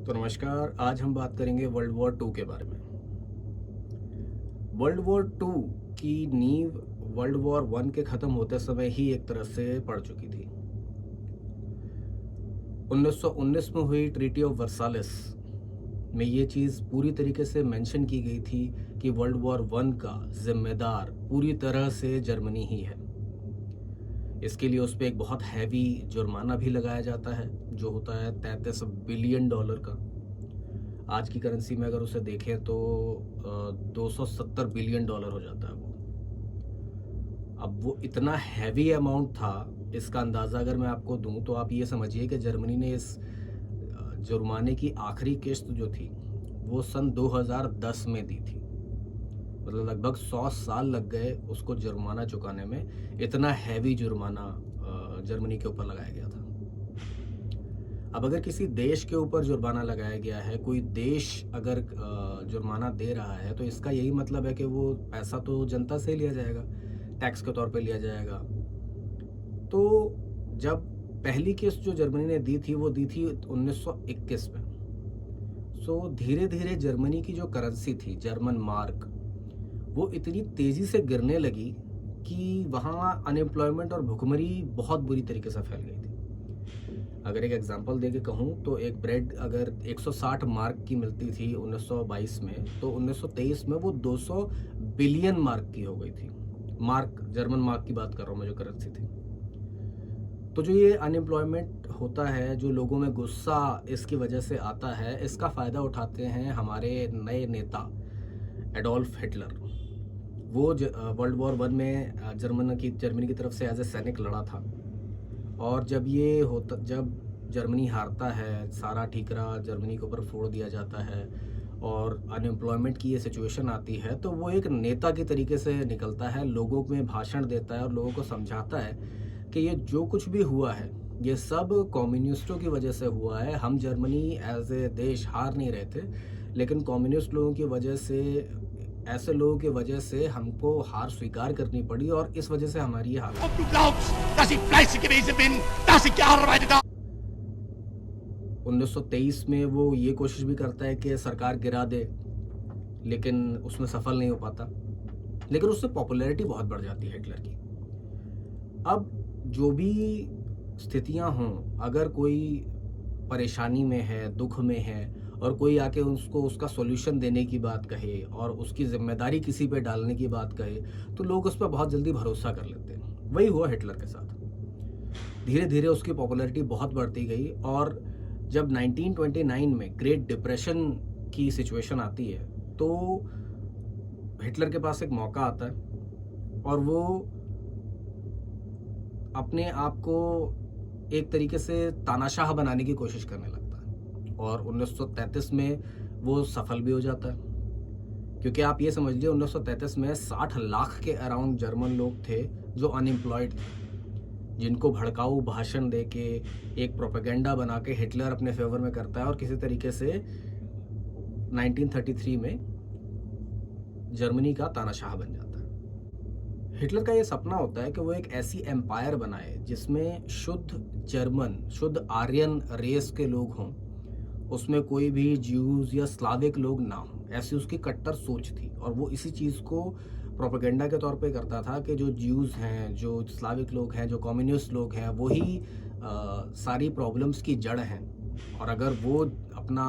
तो नमस्कार। आज हम बात करेंगे वर्ल्ड वॉर टू के बारे में। वर्ल्ड वॉर टू की नींव वर्ल्ड वॉर वन के ख़त्म होते समय ही एक तरह से पड़ चुकी थी। 1919 में हुई ट्रीटी ऑफ वर्सालिस में ये चीज़ पूरी तरीके से मेंशन की गई थी कि वर्ल्ड वॉर वन का जिम्मेदार पूरी तरह से जर्मनी ही है। इसके लिए उस पर एक बहुत हैवी जुर्माना भी लगाया जाता है जो होता है 33 बिलियन डॉलर का। आज की करेंसी में अगर उसे देखें तो 270 बिलियन डॉलर हो जाता है वो। अब वो इतना हैवी अमाउंट था, इसका अंदाज़ा अगर मैं आपको दूं तो आप ये समझिए कि जर्मनी ने इस जुर्माने की आखिरी किस्त जो थी वो सन 2010 में दी थी। मतलब लगभग 100 साल लग गए उसको जुर्माना चुकाने में। इतना हैवी जुर्माना जर्मनी के ऊपर लगाया गया था। अब अगर किसी देश के ऊपर जुर्माना लगाया गया है, कोई देश अगर जुर्माना दे रहा है, तो इसका यही मतलब है कि वो पैसा तो जनता से लिया जाएगा, टैक्स के तौर पे लिया जाएगा। तो जब पहली किस्त जो जर्मनी ने दी थी वो दी थी 1921 में। सो धीरे धीरे जर्मनी की जो करेंसी थी जर्मन मार्क, वो इतनी तेज़ी से गिरने लगी कि वहाँ अनएम्प्लॉयमेंट और भुखमरी बहुत बुरी तरीके से फैल गई थी। अगर एक एग्जांपल दे के कहूँ तो एक ब्रेड अगर 160 मार्क की मिलती थी 1922 में, तो 1923 में वो 200 बिलियन मार्क की हो गई थी। मार्क, जर्मन मार्क की बात कर रहा हूँ मैं, जो करेंसी थी। तो जो ये अनएम्प्लॉयमेंट होता है, जो लोगों में गुस्सा इसकी वजह से आता है, इसका फ़ायदा उठाते हैं हमारे नए नेता एडोल्फ हिटलर। वो वर्ल्ड वॉर वन में जर्मनी की तरफ से एज ए सैनिक लड़ा था। और जब जर्मनी हारता है, सारा ठीकरा जर्मनी के ऊपर फोड़ दिया जाता है और अनएम्प्लॉयमेंट की ये सिचुएशन आती है, तो वो एक नेता की तरीके से निकलता है, लोगों में भाषण देता है और लोगों को समझाता है कि ये जो कुछ भी हुआ है ये सब कम्युनिस्टों की वजह से हुआ है। हम जर्मनी एज ए देश हार नहीं रहे थे, लेकिन कम्युनिस्ट लोगों की वजह से, ऐसे लोगों की वजह से हमको हार स्वीकार करनी पड़ी और इस वजह से हमारी ये हालत। 1923 में वो ये कोशिश भी करता है कि सरकार गिरा दे, लेकिन उसमें सफल नहीं हो पाता। लेकिन उससे पॉपुलैरिटी बहुत बढ़ जाती है हिटलर की। अब जो भी स्थितियां हों, अगर कोई परेशानी में है, दुख में है और कोई आके उसको उसका सॉल्यूशन देने की बात कहे और उसकी जिम्मेदारी किसी पे डालने की बात कहे, तो लोग उस पर बहुत जल्दी भरोसा कर लेते हैं। वही हुआ हिटलर के साथ। धीरे धीरे उसकी पॉपुलैरिटी बहुत बढ़ती गई और जब 1929 में ग्रेट डिप्रेशन की सिचुएशन आती है, तो हिटलर के पास एक मौका आता है और वो अपने आप को एक तरीके से तानाशाह बनाने की कोशिश करने लगता है और 1933 में वो सफल भी हो जाता है। क्योंकि आप ये समझ लीजिए 1933 में 60 लाख के अराउंड जर्मन लोग थे जो अनएम्प्लॉयड थे, जिनको भड़काऊ भाषण दे के, एक प्रोपेगेंडा बना के हिटलर अपने फेवर में करता है और किसी तरीके से 1933 में जर्मनी का तानाशाह बन जाता है। हिटलर का ये सपना होता है कि वो एक ऐसी एम्पायर बनाए जिसमें शुद्ध जर्मन, शुद्ध आर्यन रेस के लोग हों, उसमें कोई भी ज्यूज या स्लाविक लोग ना हों। ऐसी उसकी कट्टर सोच थी और वो इसी चीज़ को प्रोपेगेंडा के तौर पे करता था कि जो ज्यूज हैं, जो स्लाविक लोग हैं, जो कम्युनिस्ट लोग हैं, वही सारी प्रॉब्लम्स की जड़ हैं। और अगर वो अपना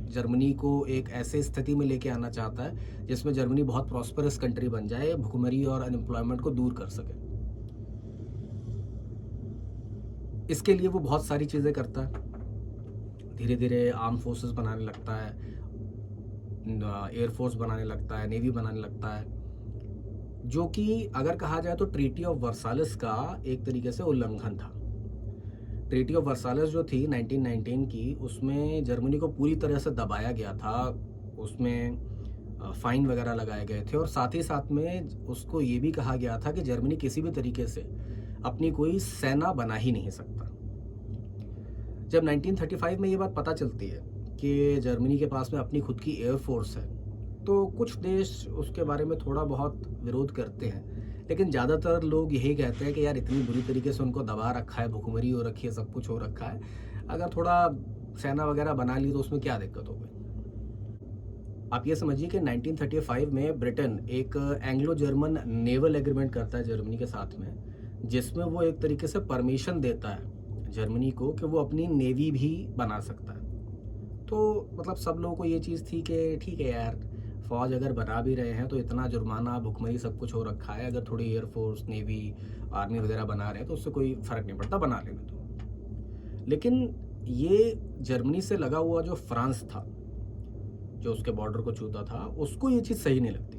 जर्मनी को एक ऐसे स्थिति में लेके आना चाहता है जिसमें जर्मनी बहुत प्रॉस्परस कंट्री बन जाए, भुखमरी और अनएम्प्लॉयमेंट को दूर कर सके, इसके लिए वो बहुत सारी चीज़ें करता है। धीरे धीरे आर्म फोर्सेस बनाने लगता है, एयरफोर्स बनाने लगता है, नेवी बनाने लगता है, जो कि अगर कहा जाए तो ट्रीटी ऑफ वर्सालिस का एक तरीके से उल्लंघन था। ट्रीटी ऑफ वर्सालिस जो थी 1919 की, उसमें जर्मनी को पूरी तरह से दबाया गया था। उसमें फाइन वगैरह लगाए गए थे और साथ ही साथ में उसको ये भी कहा गया था कि जर्मनी किसी भी तरीके से अपनी कोई सेना बना ही नहीं सकता। जब 1935 में ये बात पता चलती है कि जर्मनी के पास में अपनी खुद की एयरफोर्स है, तो कुछ देश उसके बारे में थोड़ा बहुत विरोध करते हैं, लेकिन ज़्यादातर लोग यही कहते हैं कि यार इतनी बुरी तरीके से उनको दबा रखा है, भुखमरी हो रखी है, सब कुछ हो रखा है, अगर थोड़ा सेना वगैरह बना ली तो उसमें क्या दिक्कत हो गई। आप ये समझिए कि 1935 में ब्रिटेन एक एंग्लो जर्मन नेवल एग्रीमेंट करता है जर्मनी के साथ में, जिसमें वो एक तरीके से परमिशन देता है जर्मनी को कि वो अपनी नेवी भी बना सकता है। तो मतलब सब लोगों को ये चीज़ थी कि ठीक है यार, फ़ौज अगर बना भी रहे हैं तो इतना जुर्माना भुखमरी सब कुछ हो रखा है, अगर थोड़ी एयरफोर्स नेवी आर्मी वगैरह बना रहे हैं तो उससे कोई फ़र्क नहीं पड़ता, बना लेने दो। लेकिन ये जर्मनी से लगा हुआ जो फ्रांस था, जो उसके बॉर्डर को छूता था, उसको ये चीज़ सही नहीं लगती।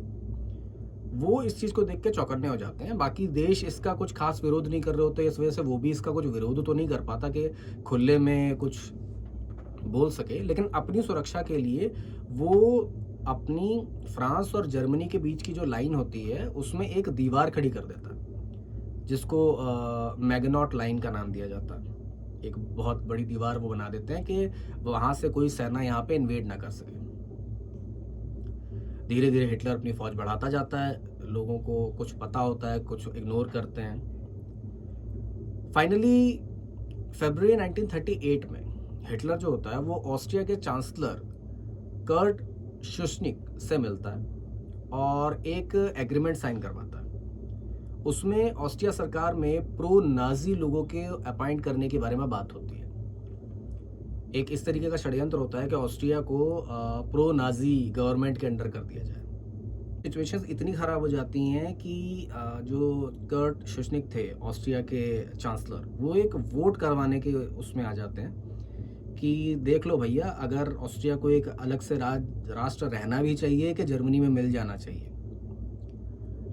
वो इस चीज़ को देख के चौकन्ने हो जाते हैं। बाकी देश इसका कुछ खास विरोध नहीं कर रहे होते, इस वजह से वो भी इसका कुछ विरोध तो नहीं कर पाता कि खुले में कुछ बोल सके। लेकिन अपनी सुरक्षा के लिए वो अपनी फ्रांस और जर्मनी के बीच की जो लाइन होती है उसमें एक दीवार खड़ी कर देता है, जिसको मैगनॉट लाइन का नाम दिया जाता है। एक बहुत बड़ी दीवार वो बना देते हैं कि वहाँ से कोई सेना यहाँ पे इन्वेड ना कर सके। धीरे धीरे हिटलर अपनी फौज बढ़ाता जाता है, लोगों को कुछ पता होता है, कुछ इग्नोर करते हैं। फाइनली फरवरी 1938 में हिटलर जो होता है वो ऑस्ट्रिया के चांसलर कर्ट शुशनिक से मिलता है और एक एग्रीमेंट साइन करवाता है। उसमें ऑस्ट्रिया सरकार में प्रो नाजी लोगों के अपॉइंट करने के बारे में बात होती है। एक इस तरीके का षड्यंत्र होता है कि ऑस्ट्रिया को प्रो नाजी गवर्नमेंट के अंडर कर दिया जाए। सिचुएशंस इतनी ख़राब हो जाती हैं कि जो कर्ट शुशनिक थे ऑस्ट्रिया के चांसलर, वो एक वोट करवाने के उसमें आ जाते हैं कि देख लो भैया, अगर ऑस्ट्रिया को एक अलग से राष्ट्र रहना भी चाहिए कि जर्मनी में मिल जाना चाहिए।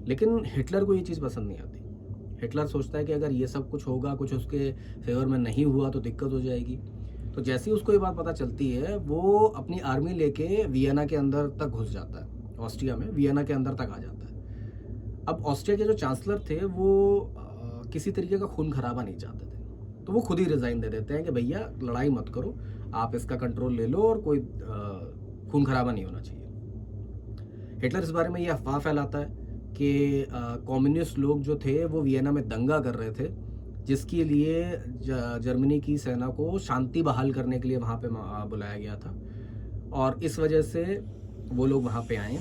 लेकिन हिटलर को ये चीज़ पसंद नहीं आती। हिटलर सोचता है कि अगर ये सब कुछ होगा, कुछ उसके फेवर में नहीं हुआ तो दिक्कत हो जाएगी। तो जैसे ही उसको ये बात पता चलती है, वो अपनी आर्मी लेके वियना के अंदर तक घुस जाता है। ऑस्ट्रिया में वियना के अंदर तक आ जाता है। अब ऑस्ट्रिया के जो चांसलर थे वो किसी तरीके का खून खराबा नहीं चाहते थे, तो वो खुद ही रिज़ाइन दे देते हैं कि भैया लड़ाई मत करो, आप इसका कंट्रोल ले लो और कोई खून खराबा नहीं होना चाहिए। हिटलर इस बारे में ये अफवाह फैलाता है कि कम्युनिस्ट लोग जो थे वो वियना में दंगा कर रहे थे, जिसके लिए जर्मनी की सेना को शांति बहाल करने के लिए वहाँ पे बुलाया गया था और इस वजह से वो लोग वहाँ पे आए।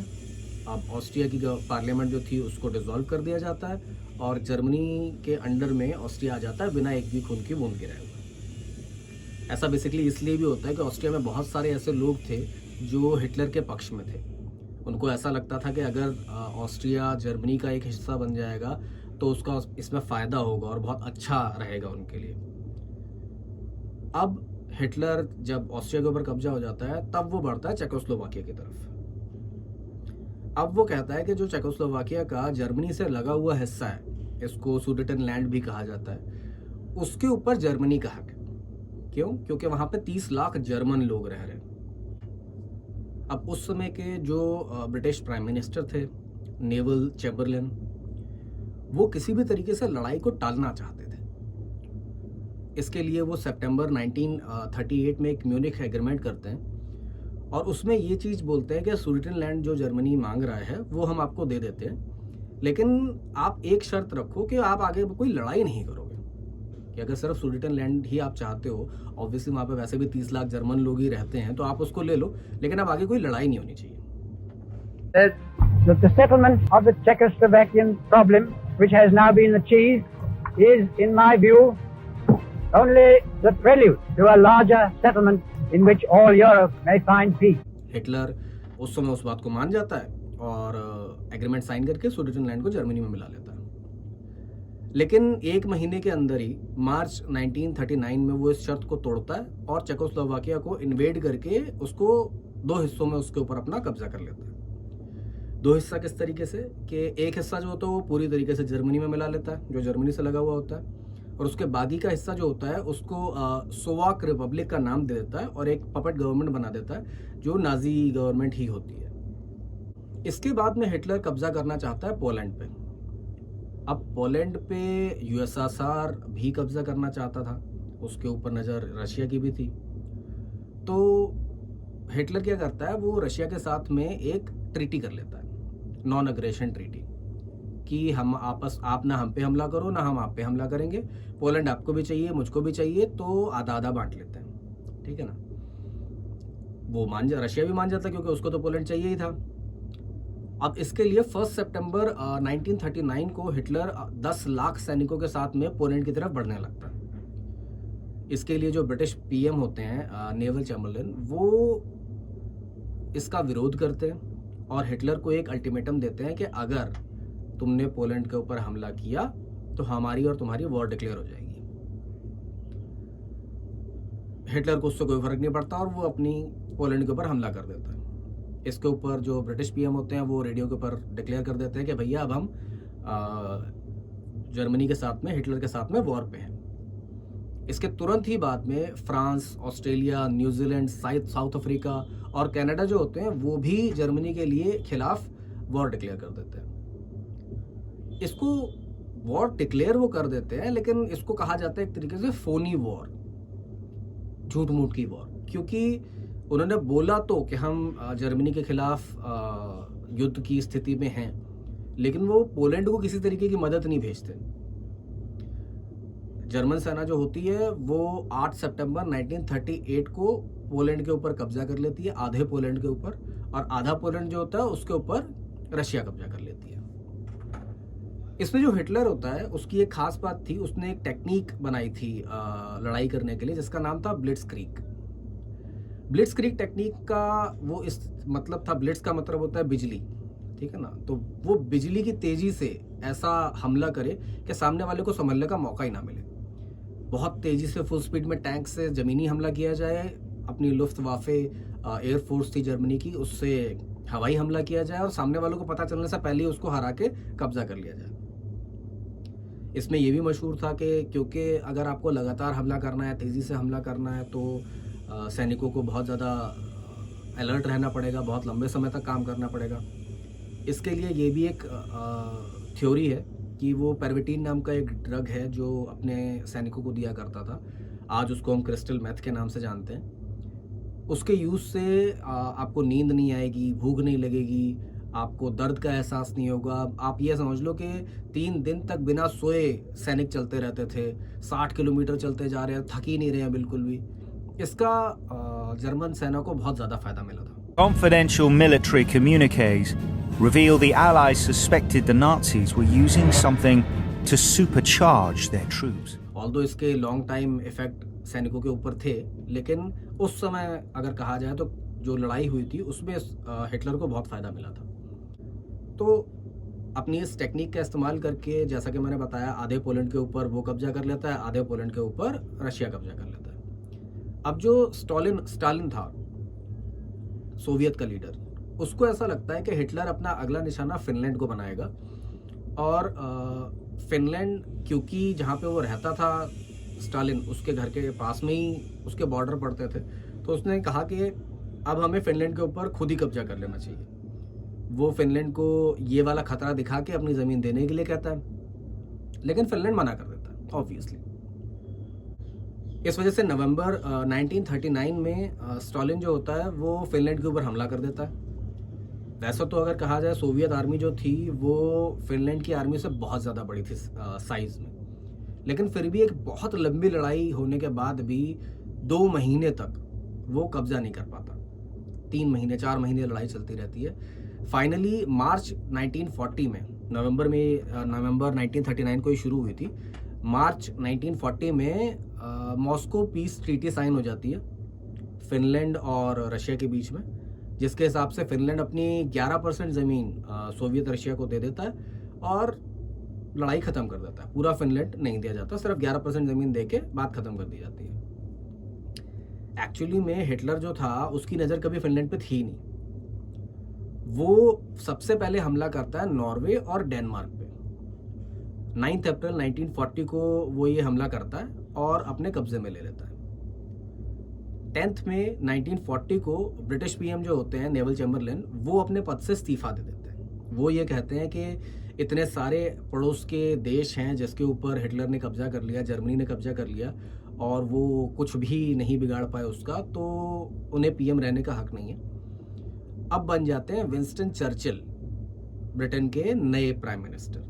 अब ऑस्ट्रिया की पार्लियामेंट जो थी उसको डिसॉल्व कर दिया जाता है और जर्मनी के अंडर में ऑस्ट्रिया आ जाता है बिना एक भी खून की बूंद गिराए हुए। ऐसा बेसिकली इसलिए भी होता है कि ऑस्ट्रिया में बहुत सारे ऐसे लोग थे जो हिटलर के पक्ष में थे। उनको ऐसा लगता था कि अगर ऑस्ट्रिया जर्मनी का एक हिस्सा बन जाएगा तो उसका इसमें फ़ायदा होगा और बहुत अच्छा रहेगा उनके लिए। अब हिटलर जब ऑस्ट्रिया के ऊपर कब्जा हो जाता है तब वो बढ़ता है चेकोस्लोवाकिया की तरफ। अब वो कहता है कि जो चेकोस्लोवाकिया का जर्मनी से लगा हुआ हिस्सा है, इसको सुडेटनलैंड भी कहा जाता है, उसके ऊपर जर्मनी का हक है। क्यों? क्योंकि वहाँ पे 30 लाख जर्मन लोग रह रहे हैं। अब उस समय के जो ब्रिटिश प्राइम मिनिस्टर थे नेवल चैम्बरलेन, वो किसी भी तरीके से लड़ाई को टालना चाहते थे। इसके लिए वो सितंबर 1938 में एक म्यूनिख एग्रीमेंट करते हैं और उसमें ये चीज़ बोलते हैं कि सुडेटनलैंड जो जर्मनी मांग रहा है वो हम आपको दे देते हैं, लेकिन आप एक शर्त रखो कि आप आगे कोई लड़ाई नहीं करोगे। कि अगर सिर्फ सुडेटनलैंड ही आप चाहते हो, ऑब्वियसली वहाँ पे वैसे भी 30 लाख जर्मन लोग ही रहते हैं, तो आप उसको ले लो, लेकिन अब आगे कोई लड़ाई नहीं होनी चाहिए। The settlement of the Czechoslovakian problem, which has now been achieved, is, in my view, only the prelude to a larger settlement in which all Europe may find peace. Hitler उस समय उस बात को मान जाता है और एग्रीमेंट साइन करके सुडेटनलैंड को जर्मनी में मिला लेता है। लेकिन एक महीने के अंदर ही मार्च 1939 में वो इस शर्त को तोड़ता है और चेकोस्लोवाकिया को इन्वेड करके उसको 2 हिस्सों में उसके ऊपर अपना कब्जा कर लेता है। 2 हिस्सा किस तरीके से कि एक हिस्सा जो होता है वो पूरी तरीके से जर्मनी में मिला लेता है, जो जर्मनी से लगा हुआ होता है, और उसके बाकी का हिस्सा जो होता है उसको सोवाक रिपब्लिक का नाम दे देता है और एक पपेट गवर्नमेंट बना देता है जो नाजी गवर्नमेंट ही होती है। इसके बाद में हिटलर कब्जा करना चाहता है पोलैंड पे। अब पोलैंड पे यूएसएसआर भी कब्जा करना चाहता था, उसके ऊपर नज़र रशिया की भी थी। तो हिटलर क्या करता है, वो रशिया के साथ में एक ट्रीटी कर लेता है, नॉन अग्रेशन ट्रीटी, कि आप ना हम पे हमला करो ना हम आप पे हमला करेंगे, पोलैंड आपको भी चाहिए मुझको भी चाहिए, तो आधा आधा बांट लेते हैं, ठीक है ना। वो रशिया भी मान जाता क्योंकि उसको तो पोलैंड चाहिए ही था। अब इसके लिए 1 सितंबर 1939 को हिटलर 10 लाख सैनिकों के साथ में पोलैंड की तरफ बढ़ने लगता है। इसके लिए जो ब्रिटिश पीएम होते हैं नेवल चैम्बरलेन, वो इसका विरोध करते हैं और हिटलर को एक अल्टीमेटम देते हैं कि अगर तुमने पोलैंड के ऊपर हमला किया तो हमारी और तुम्हारी वॉर डिक्लेयर हो जाएगी। हिटलर को उससे कोई फर्क नहीं पड़ता और वो अपनी पोलैंड के ऊपर हमला कर देता है। इसके ऊपर जो ब्रिटिश पीएम होते हैं वो रेडियो के ऊपर डिक्लेयर कर देते हैं कि भैया अब हम जर्मनी के साथ में, हिटलर के साथ में वॉर पे हैं। इसके तुरंत ही बाद में France, Australia, New Zealand, south Africa और कनाडा जो होते हैं वो भी जर्मनी के लिए खिलाफ वॉर डिक्लेयर कर देते हैं। इसको वॉर डिक्लेयर वो कर देते हैं, लेकिन इसको कहा जाता है एक तरीके से फोनी वॉर, झूठ मूठ की वॉर, क्योंकि उन्होंने बोला तो कि हम जर्मनी के खिलाफ युद्ध की स्थिति में हैं, लेकिन वो पोलैंड को किसी तरीके की मदद नहीं भेजते। जर्मन सेना जो होती है वो 8 सितंबर 1938 को पोलैंड के ऊपर कब्जा कर लेती है, आधे पोलैंड के ऊपर, और आधा पोलैंड जो होता है उसके ऊपर रशिया कब्जा कर लेती है। इसमें जो हिटलर होता है उसकी एक खास बात थी, उसने एक टेक्निक बनाई थी लड़ाई करने के लिए जिसका नाम था ब्लिट्सक्रीग। ब्लिट्सक्रीग टेक्निक का वो इस मतलब था, ब्लिट्स का मतलब होता है बिजली, ठीक है ना, तो वो बिजली की तेजी से ऐसा हमला करे कि सामने वाले को संभलने का मौका ही ना मिले। बहुत तेजी से फुल स्पीड में टैंक से जमीनी हमला किया जाए, अपनी लुफ्तवाफे एयरफोर्स थी जर्मनी की, उससे हवाई हमला किया जाए और सामने वालों को पता चलने से पहले ही उसको हरा के कब्जा कर लिया जाए। इसमें यह भी मशहूर था कि क्योंकि अगर आपको लगातार हमला करना है, तेज़ी से हमला करना है, तो सैनिकों को बहुत ज़्यादा अलर्ट रहना पड़ेगा, बहुत लंबे समय तक काम करना पड़ेगा। इसके लिए ये भी एक थ्योरी है कि वो परविटीन नाम का एक ड्रग है जो अपने सैनिकों को दिया करता था, आज उसको हम क्रिस्टल मेथ के नाम से जानते हैं। उसके यूज़ से आपको नींद नहीं आएगी, भूख नहीं लगेगी, आपको दर्द का एहसास नहीं होगा। आप ये समझ लो कि 3 दिन तक बिना सोए सैनिक चलते रहते थे, 60 किलोमीटर चलते जा रहे हैं, थक ही नहीं रहे हैं बिल्कुल भी। इसका जर्मन सेना को बहुत ज़्यादा फायदा मिला था। Confidential military communiques reveal the Allies suspected the Nazis were using something to supercharge their troops. Although इसके लॉन्ग टाइम इफेक्ट सैनिकों के ऊपर थे, लेकिन उस समय अगर कहा जाए तो जो लड़ाई हुई थी उसमें हिटलर को बहुत फ़ायदा मिला था। तो अपनी इस टेक्निक का इस्तेमाल करके, जैसा कि मैंने बताया, आधे पोलैंड के ऊपर वो कब्जा कर लेता है, आधे पोलैंड के ऊपर रशिया कब्जा कर लेता है। अब जो स्टालिन था, सोवियत का लीडर, उसको ऐसा लगता है कि हिटलर अपना अगला निशाना फिनलैंड को बनाएगा, और फिनलैंड, क्योंकि जहाँ पे वो रहता था स्टालिन, उसके घर के पास में ही उसके बॉर्डर पड़ते थे, तो उसने कहा कि अब हमें फिनलैंड के ऊपर खुद ही कब्जा कर लेना चाहिए। वो फिनलैंड को ये वाला खतरा दिखा के अपनी ज़मीन देने के लिए कहता है, लेकिन फिनलैंड मना कर देता है ऑब्वियसली। इस वजह से नवंबर 1939 में स्टालिन जो होता है वो फिनलैंड के ऊपर हमला कर देता है। वैसे तो अगर कहा जाए सोवियत आर्मी जो थी वो फिनलैंड की आर्मी से बहुत ज़्यादा बड़ी थी साइज़ में, लेकिन फिर भी एक बहुत लंबी लड़ाई होने के बाद भी 2 महीने तक वो कब्जा नहीं कर पाता। 3 महीने 4 महीने लड़ाई चलती रहती है। फाइनली मार्च 1940 में, नवंबर 1939 को ही शुरू हुई थी, मार्च 1940 में मॉस्को पीस ट्रीटी साइन हो जाती है फिनलैंड और रशिया के बीच में, जिसके हिसाब से फिनलैंड अपनी 11% ज़मीन सोवियत रशिया को दे देता है और लड़ाई ख़त्म कर देता है। पूरा फिनलैंड नहीं दिया जाता, सिर्फ 11% ज़मीन दे के बात ख़त्म कर दी जाती है। एक्चुअली में हिटलर जो था उसकी नज़र कभी फिनलैंड पे थी नहीं। वो सबसे पहले हमला करता है नॉर्वे और डेनमार्क पे। 9 अप्रैल 1940 को वो ये हमला करता है और अपने कब्जे में ले लेता है। 10 मई 1940 को ब्रिटिश पीएम जो होते हैं नेवल चैम्बरलेन, वो अपने पद से इस्तीफा दे देते हैं। वो ये कहते हैं कि इतने सारे पड़ोस के देश हैं जिसके ऊपर हिटलर ने कब्जा कर लिया, जर्मनी ने कब्जा कर लिया, और वो कुछ भी नहीं बिगाड़ पाए उसका, तो उन्हें पीएम रहने का हक नहीं है। अब बन जाते हैं विंस्टन चर्चिल ब्रिटेन के नए prime minister.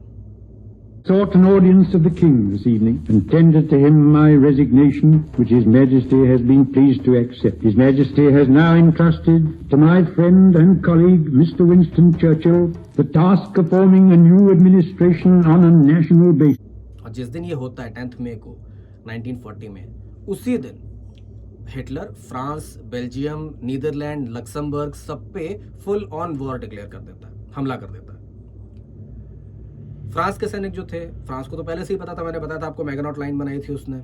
Sought an audience of the King this evening and tendered to him my resignation, which His Majesty has been pleased to accept. His Majesty has now entrusted to my friend and colleague, Mr. Winston Churchill, the task of forming a new administration on a national basis. और जिस दिन ये होता है 10 मई को 1940 में, उसी दिन Hitler France, Belgium, Netherland, Luxembourg सब पे फुल ऑन वॉर डिक्लेयर कर देता है, हमला कर देता है। फ्रांस के सैनिक जो थे, फ्रांस को तो पहले से ही पता था, मैंने बताया था आपको, मैगनॉट लाइन बनाई थी उसने,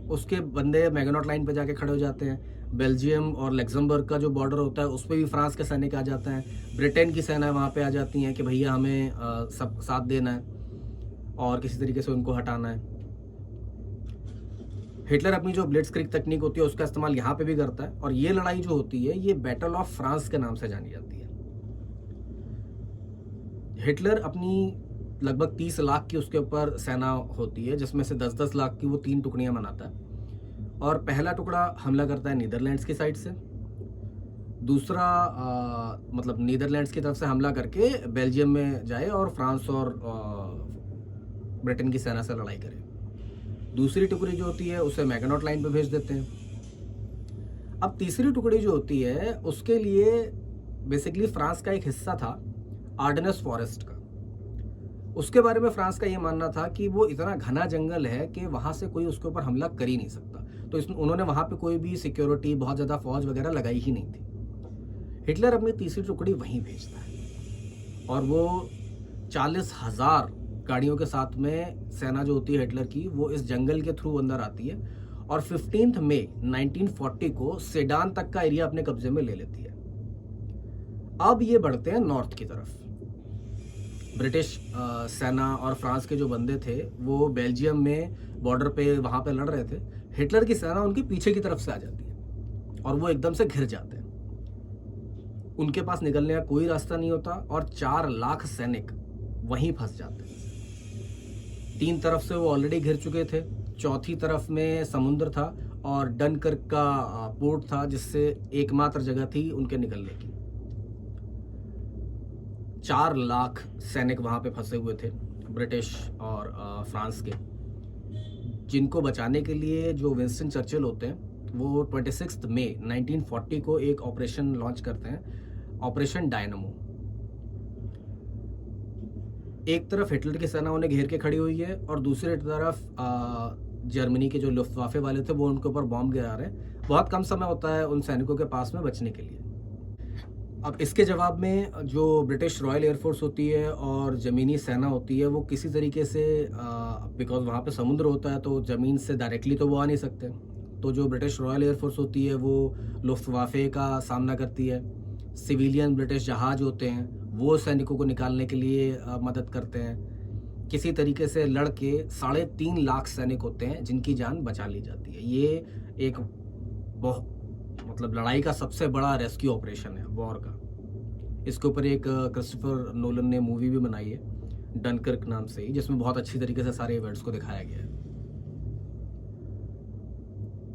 उसके बंदे मैगनॉट लाइन पे जाके खड़े हो जाते हैं। बेल्जियम और लक्समबर्ग का जो बॉर्डर होता है उस पर भी फ्रांस के सैनिक आ जाते हैं। ब्रिटेन की सेना वहाँ पे आ जाती हैं कि भैया हमें सब साथ देना है और किसी तरीके से उनको हटाना है। हिटलर अपनी जो ब्लिट्जक्रिग तकनीक होती है उसका इस्तेमाल यहाँ पे भी करता है और ये लड़ाई जो होती है ये बैटल ऑफ फ्रांस के नाम से जानी जाती है। हिटलर अपनी लगभग 30 लाख की उसके ऊपर सेना होती है, जिसमें से 10-10 लाख की वो 3 टुकड़ियां बनाता है। और पहला टुकड़ा हमला करता है नीदरलैंड्स की साइड से, दूसरा मतलब नीदरलैंड्स की तरफ से हमला करके बेल्जियम में जाए और फ्रांस और ब्रिटेन की सेना से लड़ाई करे। दूसरी टुकड़ी जो होती है उसे मैगनॉट लाइन पे भेज देते हैं। अब तीसरी टुकड़ी जो होती है उसके लिए बेसिकली फ्रांस का एक हिस्सा था आर्डेनस फॉरेस्ट का। उसके बारे में फ्रांस का ये मानना था कि वो इतना घना जंगल है कि वहाँ से कोई उसके ऊपर हमला कर ही नहीं सकता, तो उन्होंने वहाँ पे कोई भी सिक्योरिटी, बहुत ज़्यादा फौज वगैरह लगाई ही नहीं थी। हिटलर अपनी तीसरी टुकड़ी वहीं भेजता है और वो 40,000 गाड़ियों के साथ में सेना जो होती है हिटलर की, वो इस जंगल के थ्रू अंदर आती है और 15 मई 1940 को सेडान तक का एरिया अपने कब्जे में ले लेती है। अब ये बढ़ते हैं नॉर्थ की तरफ। ब्रिटिश सेना और फ्रांस के जो बंदे थे वो बेल्जियम में बॉर्डर पे वहाँ पे लड़ रहे थे। हिटलर की सेना उनके पीछे की तरफ से आ जाती है और वो एकदम से घिर जाते हैं। उनके पास निकलने का कोई रास्ता नहीं होता और 4 लाख सैनिक वहीं फंस जाते हैं। 3 तरफ से वो ऑलरेडी घिर चुके थे, चौथी तरफ में समुद्र था और डनकर्क का पोर्ट था जिससे एकमात्र जगह थी उनके निकलने की। 4 लाख सैनिक वहाँ पे फंसे हुए थे ब्रिटिश और फ्रांस के, जिनको बचाने के लिए जो विंस्टन चर्चिल होते हैं वो 26 मई 1940 को एक ऑपरेशन लॉन्च करते हैं, ऑपरेशन डायनामो। एक तरफ हिटलर की सेना उन्हें घेर के खड़ी हुई है और दूसरी तरफ जर्मनी के जो लुफ्टवाफे वाले थे वो उनके ऊपर बॉम्ब गिरा रहे हैं। बहुत कम समय होता है उन सैनिकों के पास में बचने के लिए। अब इसके जवाब में जो ब्रिटिश रॉयल एयरफोर्स होती है और ज़मीनी सेना होती है वो किसी तरीके से, बिकॉज वहाँ पे समुद्र होता है तो ज़मीन से डायरेक्टली तो वो आ नहीं सकते, तो जो ब्रिटिश रॉयल एयरफोर्स होती है वो लुफ्टवाफे का सामना करती है। सिविलियन ब्रिटिश जहाज़ होते हैं वो सैनिकों को निकालने के लिए मदद करते हैं। किसी तरीके से लड़ के 3.5 लाख सैनिक होते हैं जिनकी जान बचा ली जाती है। ये एक बहुत मतलब लड़ाई का सबसे बड़ा रेस्क्यू ऑपरेशन है वॉर का। इसके ऊपर एक क्रिस्टोफर नोलन ने मूवी भी बनाई है डनकर्क नाम से ही, जिसमें बहुत अच्छी तरीके से सारे इवेंट्स को दिखाया गया है।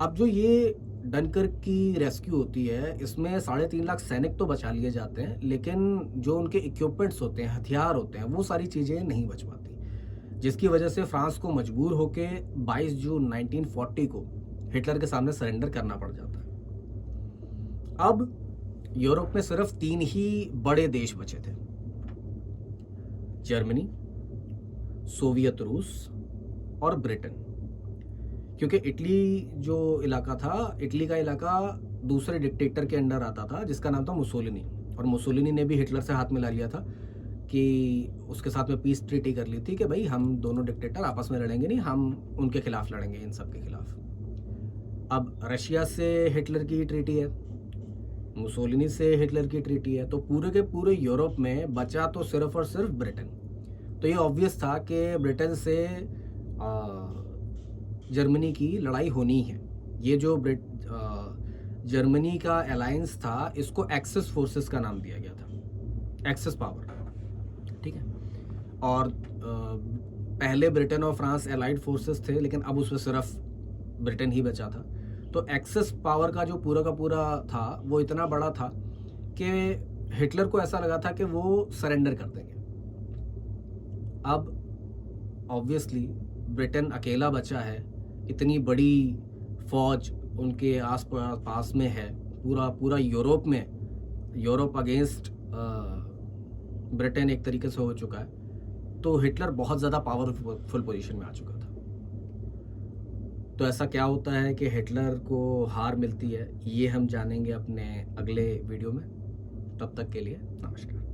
अब जो ये डनकर्क की रेस्क्यू होती है इसमें 3.5 लाख सैनिक तो बचा लिए जाते हैं, लेकिन जो उनके इक्विपमेंट्स होते हैं, हथियार होते हैं, वो सारी चीज़ें नहीं बच पाती, जिसकी वजह से फ्रांस को मजबूर होके 22 जून 1940 को हिटलर के सामने सरेंडर करना पड़ जाता है। अब यूरोप में सिर्फ 3 ही बड़े देश बचे थे, जर्मनी, सोवियत रूस और ब्रिटेन, क्योंकि इटली जो इलाका था, इटली का इलाका दूसरे डिक्टेटर के अंडर आता था जिसका नाम था मुसोलिनी, और मुसोलिनी ने भी हिटलर से हाथ मिला लिया था कि उसके साथ में पीस ट्रीटी कर ली थी कि भाई हम दोनों डिक्टेटर आपस में लड़ेंगे नहीं, हम उनके खिलाफ लड़ेंगे, इन सब के खिलाफ। अब रशिया से हिटलर की ट्रीटी है, मुसोलिनी से हिटलर की ट्रीटी है, तो पूरे के पूरे यूरोप में बचा तो सिर्फ और सिर्फ ब्रिटेन। तो ये ऑब्वियस था कि ब्रिटेन से जर्मनी की लड़ाई होनी है। ये जो जर्मनी का अलायंस था इसको एक्सेस फोर्सेस का नाम दिया गया था, एक्सेस पावर, ठीक है। और पहले ब्रिटेन और फ्रांस एलाइड फोर्सेस थे, लेकिन अब उसमें सिर्फ ब्रिटेन ही बचा था। तो एक्सेस पावर का जो पूरा का पूरा था वो इतना बड़ा था कि हिटलर को ऐसा लगा था कि वो सरेंडर कर देंगे। अब ऑब्वियसली ब्रिटेन अकेला बचा है, इतनी बड़ी फौज उनके आस पास में है, पूरा यूरोप अगेंस्ट ब्रिटेन एक तरीके से हो चुका है, तो हिटलर बहुत ज़्यादा पावरफुल पोजीशन में आ चुका था। तो ऐसा क्या होता है कि हिटलर को हार मिलती है, ये हम जानेंगे अपने अगले वीडियो में। तब तक के लिए नमस्कार।